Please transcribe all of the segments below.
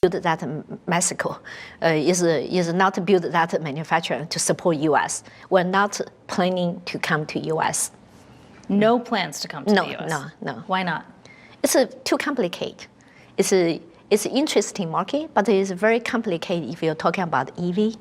build that Mexico, is not build that manufacturer to support U.S. We're not planning to come to U.S. No plans to come to the U.S.? No. Why not? It's too complicated. It's an interesting market, but it's very complicated if you're talking about EV.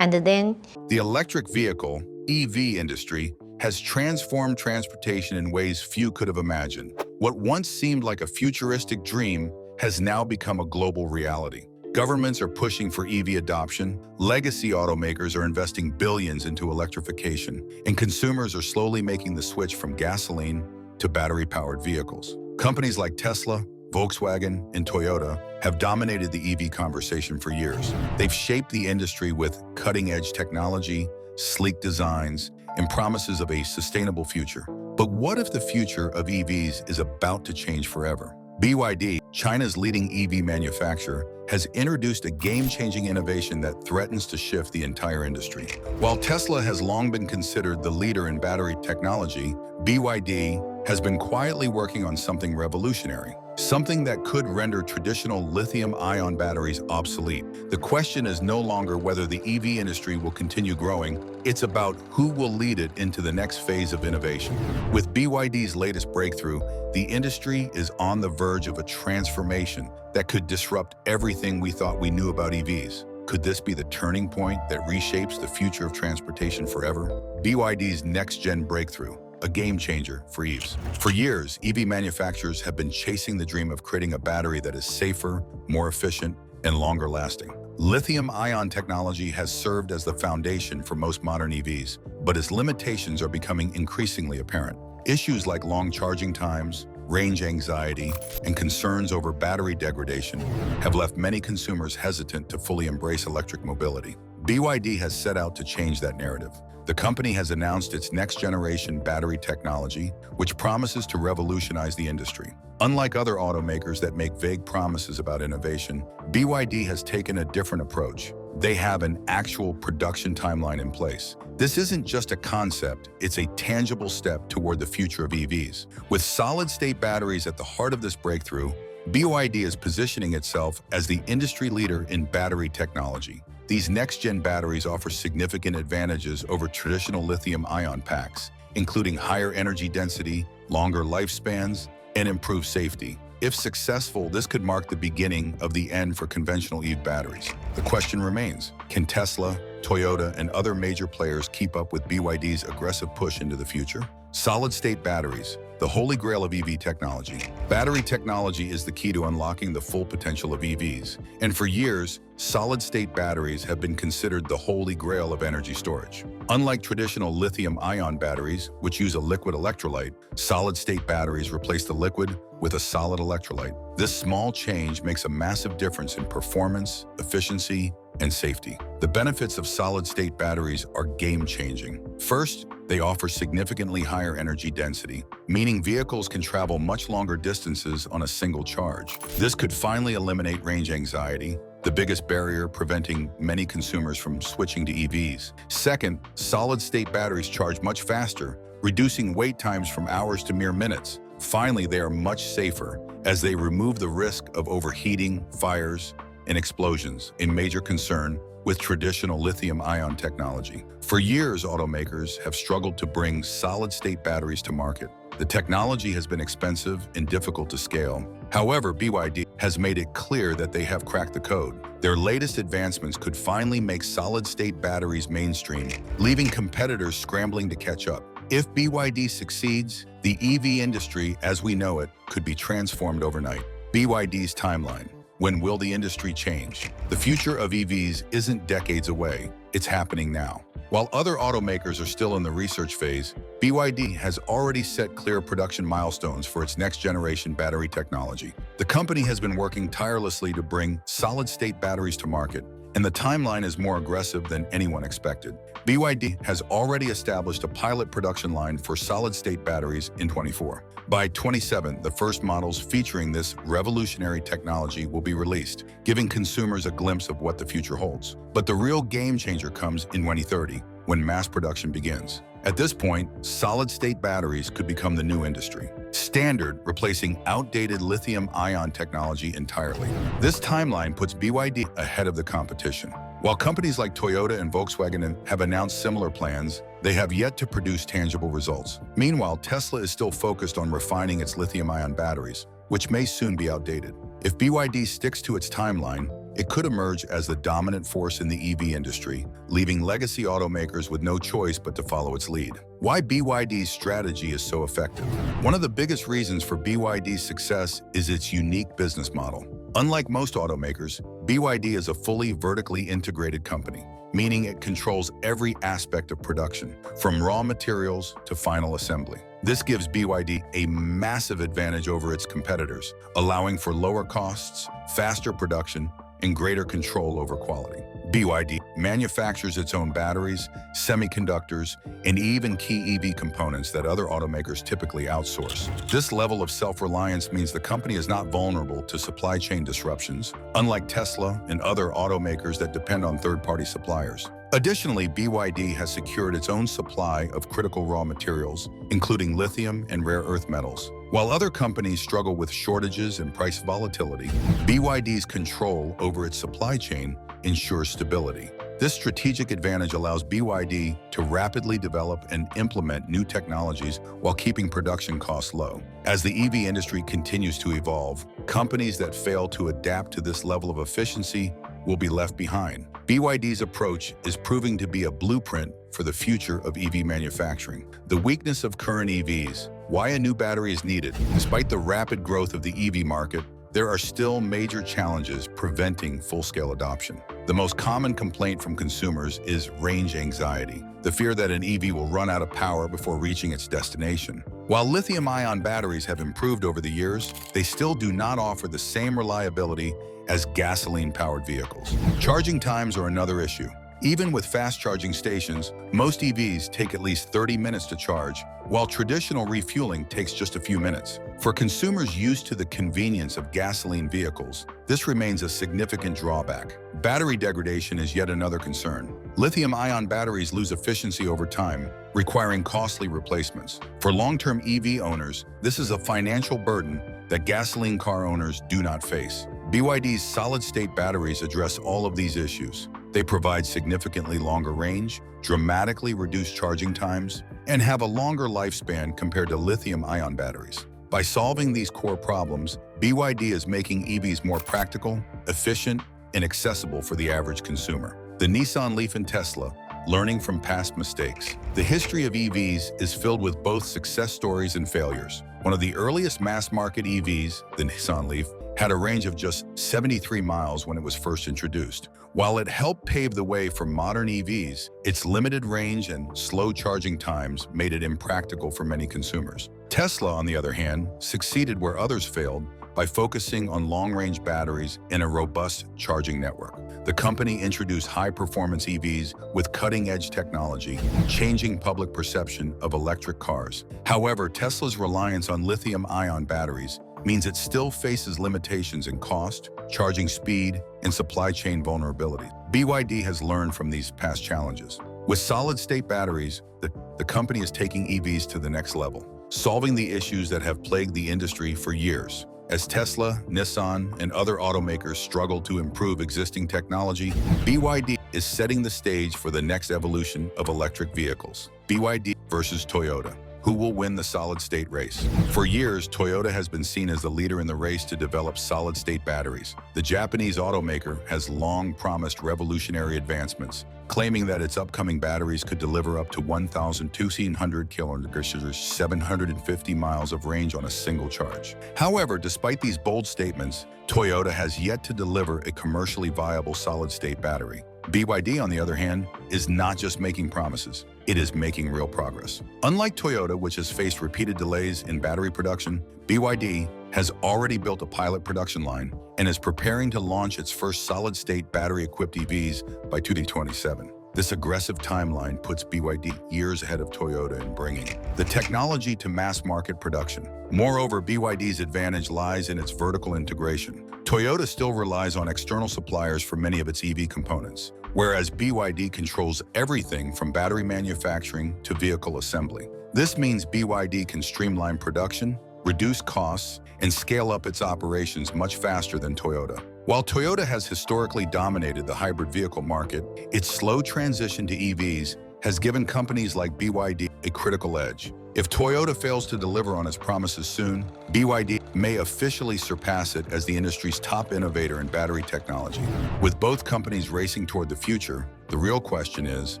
And then the electric vehicle, EV industry, has transformed transportation in ways few could have imagined. What once seemed like a futuristic dream has now become a global reality. Governments are pushing for EV adoption, legacy automakers are investing billions into electrification, and consumers are slowly making the switch from gasoline to battery-powered vehicles. Companies like Tesla, Volkswagen, and Toyota have dominated the EV conversation for years. They've shaped the industry with cutting-edge technology, sleek designs, and promises of a sustainable future. But what if the future of EVs is about to change forever? BYD, China's leading EV manufacturer, has introduced a game-changing innovation that threatens to shift the entire industry. While Tesla has long been considered the leader in battery technology, BYD has been quietly working on something revolutionary, something that could render traditional lithium-ion batteries obsolete. The question is no longer whether the EV industry will continue growing, it's about who will lead it into the next phase of innovation. With BYD's latest breakthrough, the industry is on the verge of a transformation that could disrupt everything we thought we knew about EVs. Could this be the turning point that reshapes the future of transportation forever? BYD's next-gen breakthrough, a game changer for EVs. For years, EV manufacturers have been chasing the dream of creating a battery that is safer, more efficient, and longer lasting. Lithium-ion technology has served as the foundation for most modern EVs, but its limitations are becoming increasingly apparent. Issues like long charging times, range anxiety, and concerns over battery degradation have left many consumers hesitant to fully embrace electric mobility. BYD has set out to change that narrative. The company has announced its next-generation battery technology, which promises to revolutionize the industry. Unlike other automakers that make vague promises about innovation, BYD has taken a different approach. They have an actual production timeline in place. This isn't just a concept, it's a tangible step toward the future of EVs. With solid-state batteries at the heart of this breakthrough, BYD is positioning itself as the industry leader in battery technology. These next-gen batteries offer significant advantages over traditional lithium-ion packs, including higher energy density, longer lifespans, and improved safety. If successful, this could mark the beginning of the end for conventional EV batteries. The question remains, can Tesla, Toyota, and other major players keep up with BYD's aggressive push into the future? Solid-state batteries, the holy grail of EV technology. Battery technology is the key to unlocking the full potential of EVs. And for years, solid-state batteries have been considered the holy grail of energy storage. Unlike traditional lithium-ion batteries, which use a liquid electrolyte, solid-state batteries replace the liquid with a solid electrolyte. This small change makes a massive difference in performance, efficiency, and safety. The benefits of solid-state batteries are game-changing. First, they offer significantly higher energy density, meaning vehicles can travel much longer distances on a single charge. This could finally eliminate range anxiety, the biggest barrier preventing many consumers from switching to EVs. Second, solid-state batteries charge much faster, reducing wait times from hours to mere minutes. Finally, they are much safer, as they remove the risk of overheating, fires, and explosions, a major concern with traditional lithium-ion technology. For years, automakers have struggled to bring solid-state batteries to market. The technology has been expensive and difficult to scale. However, BYD has made it clear that they have cracked the code. Their latest advancements could finally make solid-state batteries mainstream, leaving competitors scrambling to catch up. If BYD succeeds, the EV industry as we know it could be transformed overnight. BYD's timeline. When will the industry change? The future of EVs isn't decades away, it's happening now. While other automakers are still in the research phase, BYD has already set clear production milestones for its next-generation battery technology. The company has been working tirelessly to bring solid-state batteries to market, and the timeline is more aggressive than anyone expected. BYD has already established a pilot production line for solid-state batteries in 2024. By 2027, the first models featuring this revolutionary technology will be released, giving consumers a glimpse of what the future holds. But the real game changer comes in 2030, when mass production begins. At this point, solid-state batteries could become the new industry. standard, replacing outdated lithium-ion technology entirely. This timeline puts BYD ahead of the competition. While companies like Toyota and Volkswagen have announced similar plans, they have yet to produce tangible results. Meanwhile, Tesla is still focused on refining its lithium-ion batteries, which may soon be outdated. If BYD sticks to its timeline, it could emerge as the dominant force in the EV industry, leaving legacy automakers with no choice but to follow its lead. Why BYD's strategy is so effective? One of the biggest reasons for BYD's success is its unique business model. Unlike most automakers, BYD is a fully vertically integrated company, meaning it controls every aspect of production, from raw materials to final assembly. This gives BYD a massive advantage over its competitors, allowing for lower costs, faster production, and greater control over quality. BYD manufactures its own batteries, semiconductors, and even key EV components that other automakers typically outsource. This level of self-reliance means the company is not vulnerable to supply chain disruptions, unlike Tesla and other automakers that depend on third-party suppliers. Additionally, BYD has secured its own supply of critical raw materials, including lithium and rare earth metals. While other companies struggle with shortages and price volatility, BYD's control over its supply chain ensures stability. This strategic advantage allows BYD to rapidly develop and implement new technologies while keeping production costs low. As the EV industry continues to evolve, companies that fail to adapt to this level of efficiency will be left behind. BYD's approach is proving to be a blueprint for the future of EV manufacturing. The weakness of current EVs. Why a new battery is needed. Despite the rapid growth of the EV market, there are still major challenges preventing full-scale adoption. The most common complaint from consumers is range anxiety, the fear that an EV will run out of power before reaching its destination. While lithium-ion batteries have improved over the years, they still do not offer the same reliability as gasoline-powered vehicles. Charging times are another issue. Even with fast charging stations, most EVs take at least 30 minutes to charge, while traditional refueling takes just a few minutes. For consumers used to the convenience of gasoline vehicles, this remains a significant drawback. Battery degradation is yet another concern. Lithium-ion batteries lose efficiency over time, requiring costly replacements. For long-term EV owners, this is a financial burden that gasoline car owners do not face. BYD's solid-state batteries address all of these issues. They provide significantly longer range, dramatically reduced charging times, and have a longer lifespan compared to lithium-ion batteries. By solving these core problems, BYD is making EVs more practical, efficient, and accessible for the average consumer. The Nissan Leaf and Tesla, learning from past mistakes. The history of EVs is filled with both success stories and failures. One of the earliest mass-market EVs, the Nissan Leaf, had a range of just 73 miles when it was first introduced. While it helped pave the way for modern EVs, its limited range and slow charging times made it impractical for many consumers. Tesla, on the other hand, succeeded where others failed by focusing on long-range batteries and a robust charging network. The company introduced high-performance EVs with cutting-edge technology, changing public perception of electric cars. However, Tesla's reliance on lithium-ion batteries means it still faces limitations in cost, charging speed, and supply chain vulnerability. BYD has learned from these past challenges. With solid-state batteries, the company is taking EVs to the next level, solving the issues that have plagued the industry for years. As Tesla, Nissan, and other automakers struggle to improve existing technology, BYD is setting the stage for the next evolution of electric vehicles. BYD versus Toyota. Who will win the solid-state race? For years, Toyota has been seen as the leader in the race to develop solid-state batteries. The Japanese automaker has long promised revolutionary advancements, claiming that its upcoming batteries could deliver up to 1,200 kilometers, 750 miles of range on a single charge. However, despite these bold statements, Toyota has yet to deliver a commercially viable solid-state battery. BYD, on the other hand, is not just making promises, it is making real progress. Unlike Toyota, which has faced repeated delays in battery production, BYD has already built a pilot production line and is preparing to launch its first solid-state battery-equipped EVs by 2027. This aggressive timeline puts BYD years ahead of Toyota in bringing the technology to mass-market production. Moreover, BYD's advantage lies in its vertical integration. Toyota still relies on external suppliers for many of its EV components, whereas BYD controls everything from battery manufacturing to vehicle assembly. This means BYD can streamline production, reduce costs, and scale up its operations much faster than Toyota. While Toyota has historically dominated the hybrid vehicle market, its slow transition to EVs has given companies like BYD a critical edge. If Toyota fails to deliver on its promises soon, BYD may officially surpass it as the industry's top innovator in battery technology. With both companies racing toward the future, the real question is,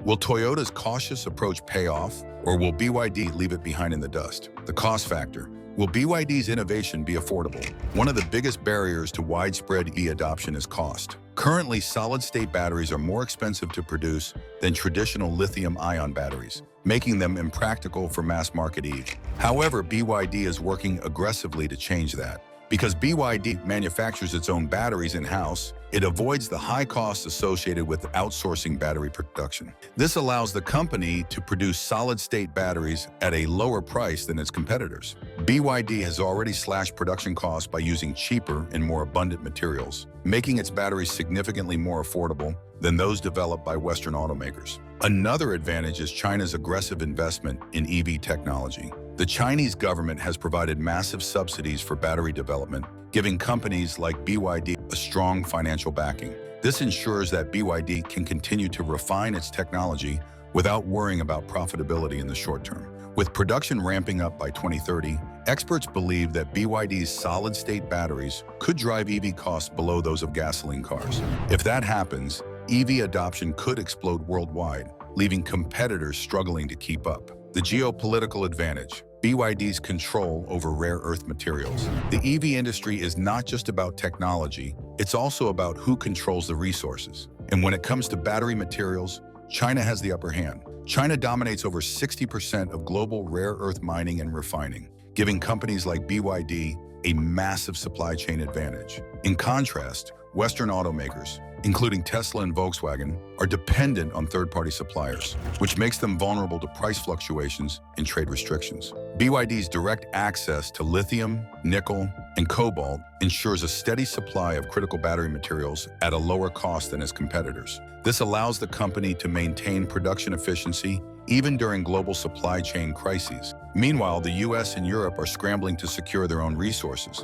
will Toyota's cautious approach pay off, or will BYD leave it behind in the dust? The cost factor. Will BYD's innovation be affordable? One of the biggest barriers to widespread EV adoption is cost. Currently, solid-state batteries are more expensive to produce than traditional lithium-ion batteries, making them impractical for mass-market EV. However, BYD is working aggressively to change that. Because BYD manufactures its own batteries in-house, it avoids the high costs associated with outsourcing battery production. This allows the company to produce solid-state batteries at a lower price than its competitors. BYD has already slashed production costs by using cheaper and more abundant materials, making its batteries significantly more affordable than those developed by Western automakers. Another advantage is China's aggressive investment in EV technology. The Chinese government has provided massive subsidies for battery development, giving companies like BYD a strong financial backing. This ensures that BYD can continue to refine its technology without worrying about profitability in the short term. With production ramping up by 2030, experts believe that BYD's solid-state batteries could drive EV costs below those of gasoline cars. If that happens, EV adoption could explode worldwide, leaving competitors struggling to keep up. The geopolitical advantage. BYD's control over rare earth materials. The EV industry is not just about technology, it's also about who controls the resources. And when it comes to battery materials, China has the upper hand. China dominates over 60% of global rare earth mining and refining, giving companies like BYD a massive supply chain advantage. In contrast, Western automakers, including Tesla and Volkswagen, are dependent on third-party suppliers, which makes them vulnerable to price fluctuations and trade restrictions. BYD's direct access to lithium, nickel, and cobalt ensures a steady supply of critical battery materials at a lower cost than its competitors. This allows the company to maintain production efficiency even during global supply chain crises. Meanwhile, the US and Europe are scrambling to secure their own resources.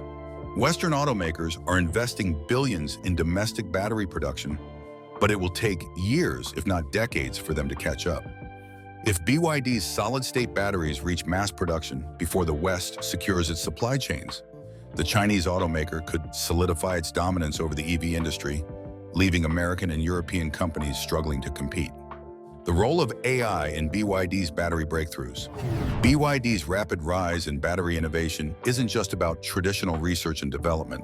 Western automakers are investing billions in domestic battery production, but it will take years, if not decades, for them to catch up. If BYD's solid-state batteries reach mass production before the West secures its supply chains, the Chinese automaker could solidify its dominance over the EV industry, leaving American and European companies struggling to compete. The role of AI in BYD's battery breakthroughs. BYD's rapid rise in battery innovation isn't just about traditional research and development.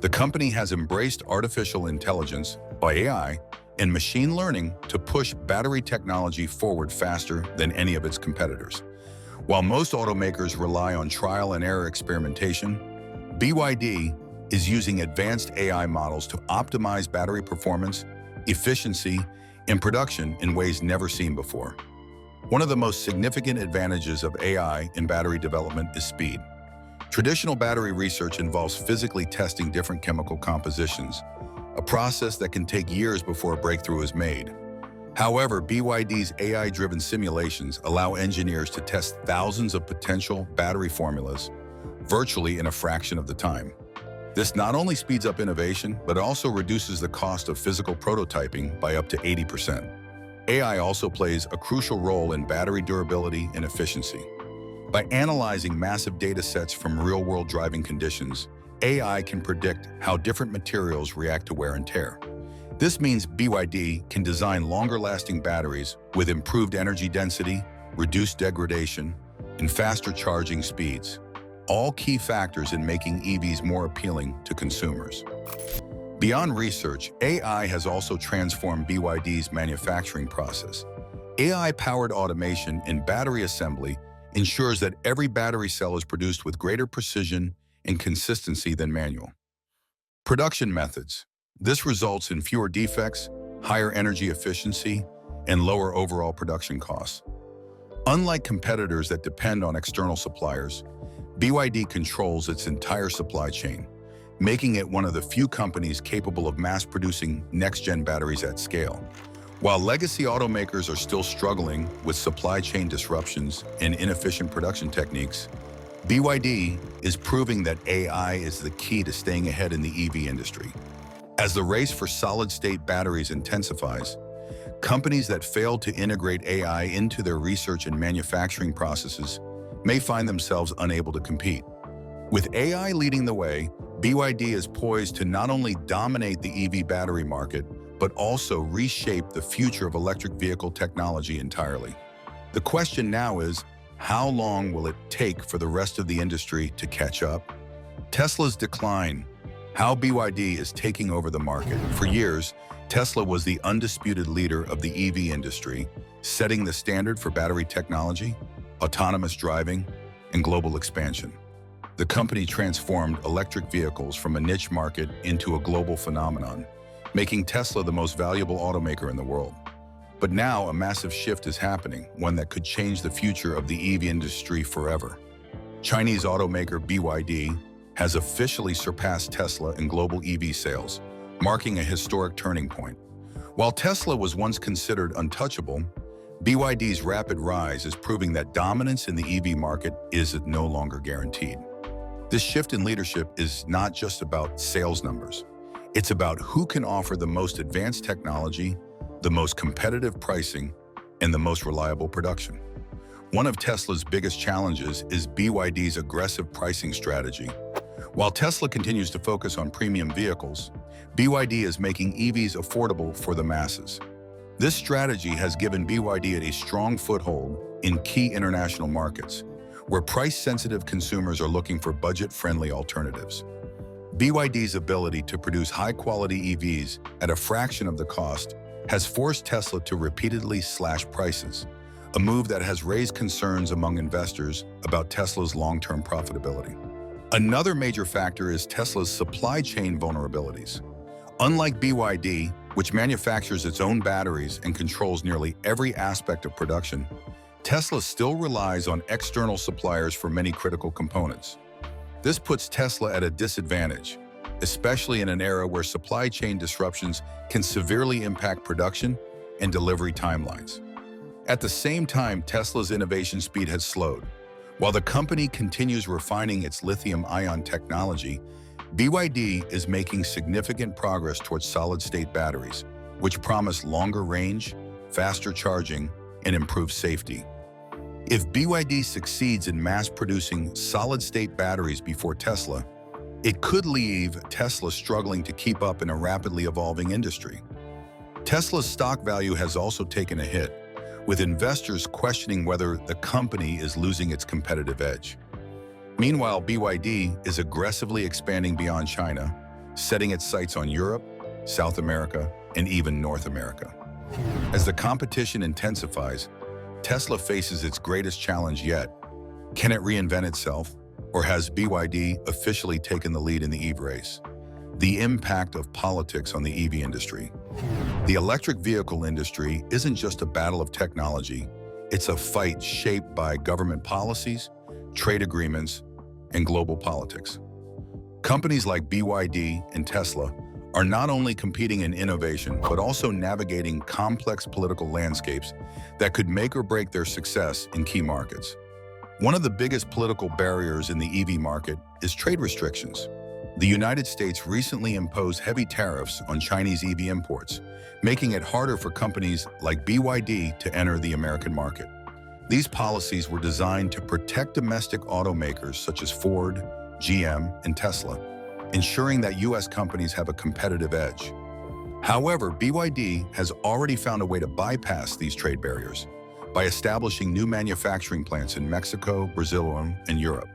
The company has embraced artificial intelligence, by AI, and machine learning to push battery technology forward faster than any of its competitors. While most automakers rely on trial and error experimentation, BYD is using advanced AI models to optimize battery performance, efficiency, and production in ways never seen before. One of the most significant advantages of AI in battery development is speed. Traditional battery research involves physically testing different chemical compositions, a process that can take years before a breakthrough is made. However, BYD's AI-driven simulations allow engineers to test thousands of potential battery formulas virtually in a fraction of the time. This not only speeds up innovation, but also reduces the cost of physical prototyping by up to 80%. AI also plays a crucial role in battery durability and efficiency. By analyzing massive data sets from real-world driving conditions, AI can predict how different materials react to wear and tear. This means BYD can design longer-lasting batteries with improved energy density, reduced degradation, and faster charging speeds, all key factors in making EVs more appealing to consumers. Beyond research, AI has also transformed BYD's manufacturing process. AI-powered automation in battery assembly ensures that every battery cell is produced with greater precision and consistency than manual. Production methods. This results in fewer defects, higher energy efficiency, and lower overall production costs. Unlike competitors that depend on external suppliers, BYD controls its entire supply chain, making it one of the few companies capable of mass-producing next-gen batteries at scale. While legacy automakers are still struggling with supply chain disruptions and inefficient production techniques, BYD is proving that AI is the key to staying ahead in the EV industry. As the race for solid-state batteries intensifies, companies that fail to integrate AI into their research and manufacturing processes may find themselves unable to compete. With AI leading the way, BYD is poised to not only dominate the EV battery market, but also reshape the future of electric vehicle technology entirely. The question now is, how long will it take for the rest of the industry to catch up? Tesla's decline, how BYD is taking over the market. For years, Tesla was the undisputed leader of the EV industry, setting the standard for battery technology, autonomous driving, and global expansion. The company transformed electric vehicles from a niche market into a global phenomenon, making Tesla the most valuable automaker in the world. But now a massive shift is happening, one that could change the future of the EV industry forever. Chinese automaker BYD has officially surpassed Tesla in global EV sales, marking a historic turning point. While Tesla was once considered untouchable, BYD's rapid rise is proving that dominance in the EV market is no longer guaranteed. This shift in leadership is not just about sales numbers. It's about who can offer the most advanced technology, the most competitive pricing, and the most reliable production. One of Tesla's biggest challenges is BYD's aggressive pricing strategy. While Tesla continues to focus on premium vehicles, BYD is making EVs affordable for the masses. This strategy has given BYD a strong foothold in key international markets, where price-sensitive consumers are looking for budget-friendly alternatives. BYD's ability to produce high-quality EVs at a fraction of the cost has forced Tesla to repeatedly slash prices, a move that has raised concerns among investors about Tesla's long-term profitability. Another major factor is Tesla's supply chain vulnerabilities. Unlike BYD, which manufactures its own batteries and controls nearly every aspect of production, Tesla still relies on external suppliers for many critical components. This puts Tesla at a disadvantage, especially in an era where supply chain disruptions can severely impact production and delivery timelines. At the same time, Tesla's innovation speed has slowed. While the company continues refining its lithium-ion technology, BYD is making significant progress towards solid-state batteries, which promise longer range, faster charging, and improved safety. If BYD succeeds in mass-producing solid-state batteries before Tesla, it could leave Tesla struggling to keep up in a rapidly evolving industry. Tesla's stock value has also taken a hit, with investors questioning whether the company is losing its competitive edge. Meanwhile, BYD is aggressively expanding beyond China, setting its sights on Europe, South America, and even North America. As the competition intensifies, Tesla faces its greatest challenge yet. Can it reinvent itself, or has BYD officially taken the lead in the EV race? The impact of politics on the EV industry. The electric vehicle industry isn't just a battle of technology, it's a fight shaped by government policies, trade agreements, and global politics. Companies like BYD and Tesla are not only competing in innovation, but also navigating complex political landscapes that could make or break their success in key markets. One of the biggest political barriers in the EV market is trade restrictions. The United States recently imposed heavy tariffs on Chinese EV imports, making it harder for companies like BYD to enter the American market. These policies were designed to protect domestic automakers such as Ford, GM, and Tesla, ensuring that U.S. companies have a competitive edge. However, BYD has already found a way to bypass these trade barriers by establishing new manufacturing plants in Mexico, Brazil, and Europe.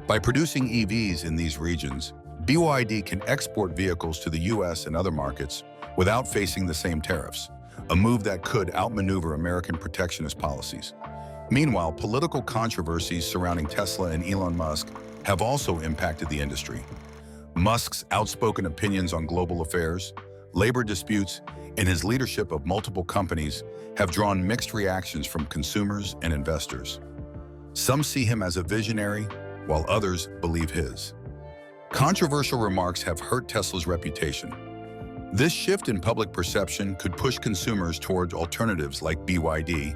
By producing EVs in these regions, BYD can export vehicles to the U.S. and other markets without facing the same tariffs, a move that could outmaneuver American protectionist policies. Meanwhile, political controversies surrounding Tesla and Elon Musk have also impacted the industry. Musk's outspoken opinions on global affairs, labor disputes, and his leadership of multiple companies have drawn mixed reactions from consumers and investors. Some see him as a visionary, while others believe his controversial remarks have hurt Tesla's reputation. This shift in public perception could push consumers towards alternatives like BYD,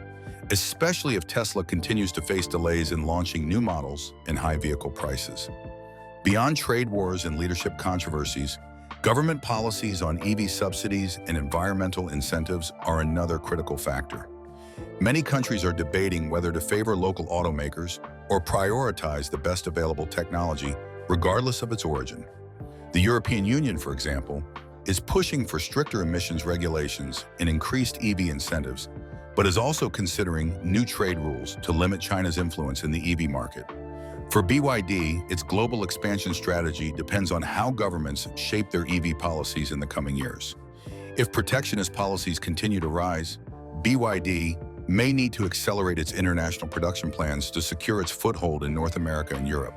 especially if Tesla continues to face delays in launching new models and high vehicle prices. Beyond trade wars and leadership controversies, government policies on EV subsidies and environmental incentives are another critical factor. Many countries are debating whether to favor local automakers or prioritize the best available technology, regardless of its origin. The European Union, for example, is pushing for stricter emissions regulations and increased EV incentives, but is also considering new trade rules to limit China's influence in the EV market. For BYD, its global expansion strategy depends on how governments shape their EV policies in the coming years. If protectionist policies continue to rise, BYD may need to accelerate its international production plans to secure its foothold in North America and Europe.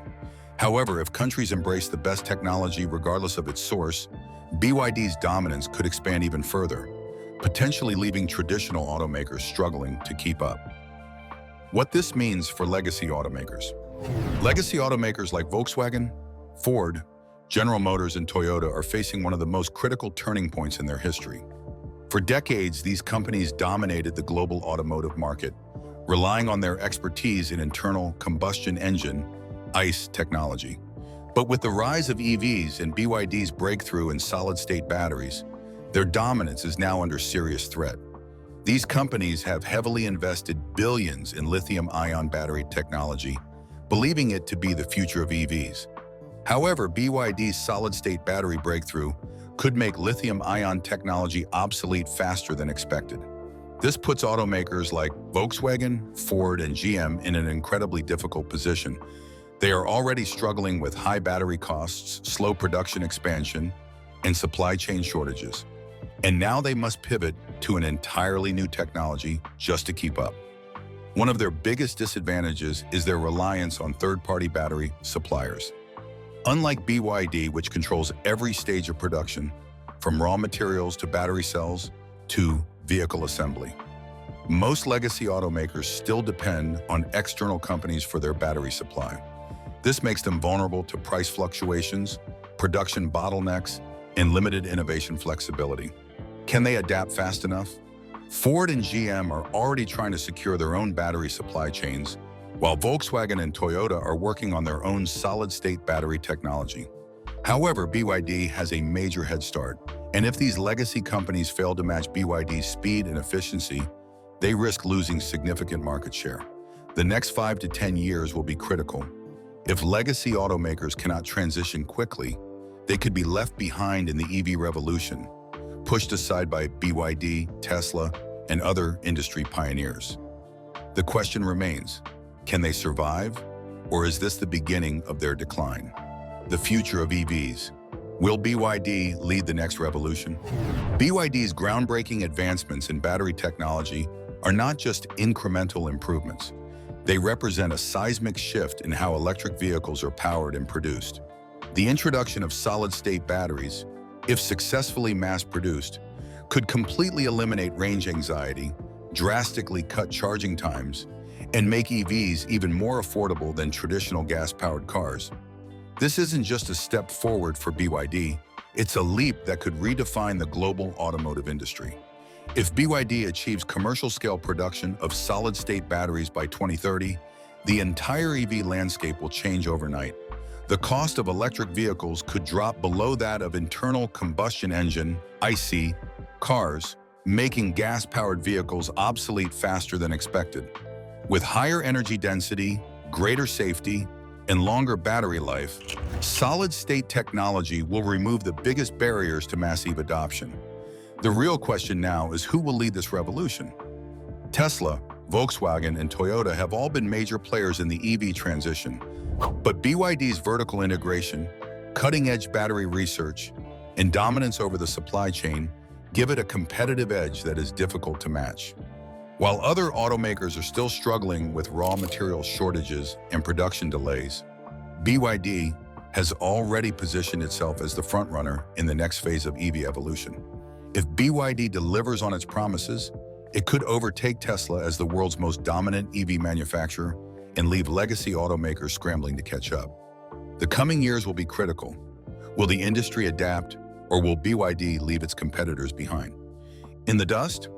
However, if countries embrace the best technology regardless of its source, BYD's dominance could expand even further, potentially leaving traditional automakers struggling to keep up. What this means for legacy automakers. Legacy automakers like Volkswagen, Ford, General Motors, and Toyota are facing one of the most critical turning points in their history. For decades, these companies dominated the global automotive market, relying on their expertise in internal combustion engine, ICE technology. But with the rise of EVs and BYD's breakthrough in solid-state batteries, their dominance is now under serious threat. These companies have heavily invested billions in lithium-ion battery technology, believing it to be the future of EVs. However, BYD's solid-state battery breakthrough could make lithium-ion technology obsolete faster than expected. This puts automakers like Volkswagen, Ford, and GM in an incredibly difficult position. They are already struggling with high battery costs, slow production expansion, and supply chain shortages. And now they must pivot to an entirely new technology just to keep up. One of their biggest disadvantages is their reliance on third-party battery suppliers. Unlike BYD, which controls every stage of production, from raw materials to battery cells to vehicle assembly, most legacy automakers still depend on external companies for their battery supply. This makes them vulnerable to price fluctuations, production bottlenecks, and limited innovation flexibility. Can they adapt fast enough? Ford and GM are already trying to secure their own battery supply chains, while Volkswagen and Toyota are working on their own solid-state battery technology. However, BYD has a major head start, and if these legacy companies fail to match BYD's speed and efficiency, they risk losing significant market share. The next 5 to 10 years will be critical. If legacy automakers cannot transition quickly, they could be left behind in the EV revolution, pushed aside by BYD, Tesla, and other industry pioneers. The question remains, can they survive, or is this the beginning of their decline? The future of EVs. Will BYD lead the next revolution? BYD's groundbreaking advancements in battery technology are not just incremental improvements. They represent a seismic shift in how electric vehicles are powered and produced. The introduction of solid-state batteries, if successfully mass-produced, could completely eliminate range anxiety, drastically cut charging times, and make EVs even more affordable than traditional gas-powered cars. This isn't just a step forward for BYD, it's a leap that could redefine the global automotive industry. If BYD achieves commercial-scale production of solid-state batteries by 2030, the entire EV landscape will change overnight. The cost of electric vehicles could drop below that of internal combustion engine, ICE, cars, making gas-powered vehicles obsolete faster than expected. With higher energy density, greater safety, and longer battery life, solid-state technology will remove the biggest barriers to mass EV adoption. The real question now is who will lead this revolution? Tesla, Volkswagen, and Toyota have all been major players in the EV transition, but BYD's vertical integration, cutting-edge battery research, and dominance over the supply chain give it a competitive edge that is difficult to match. While other automakers are still struggling with raw material shortages and production delays, BYD has already positioned itself as the frontrunner in the next phase of EV evolution. If BYD delivers on its promises, it could overtake Tesla as the world's most dominant EV manufacturer and leave legacy automakers scrambling to catch up. The coming years will be critical. Will the industry adapt, or will BYD leave its competitors behind? In the dust,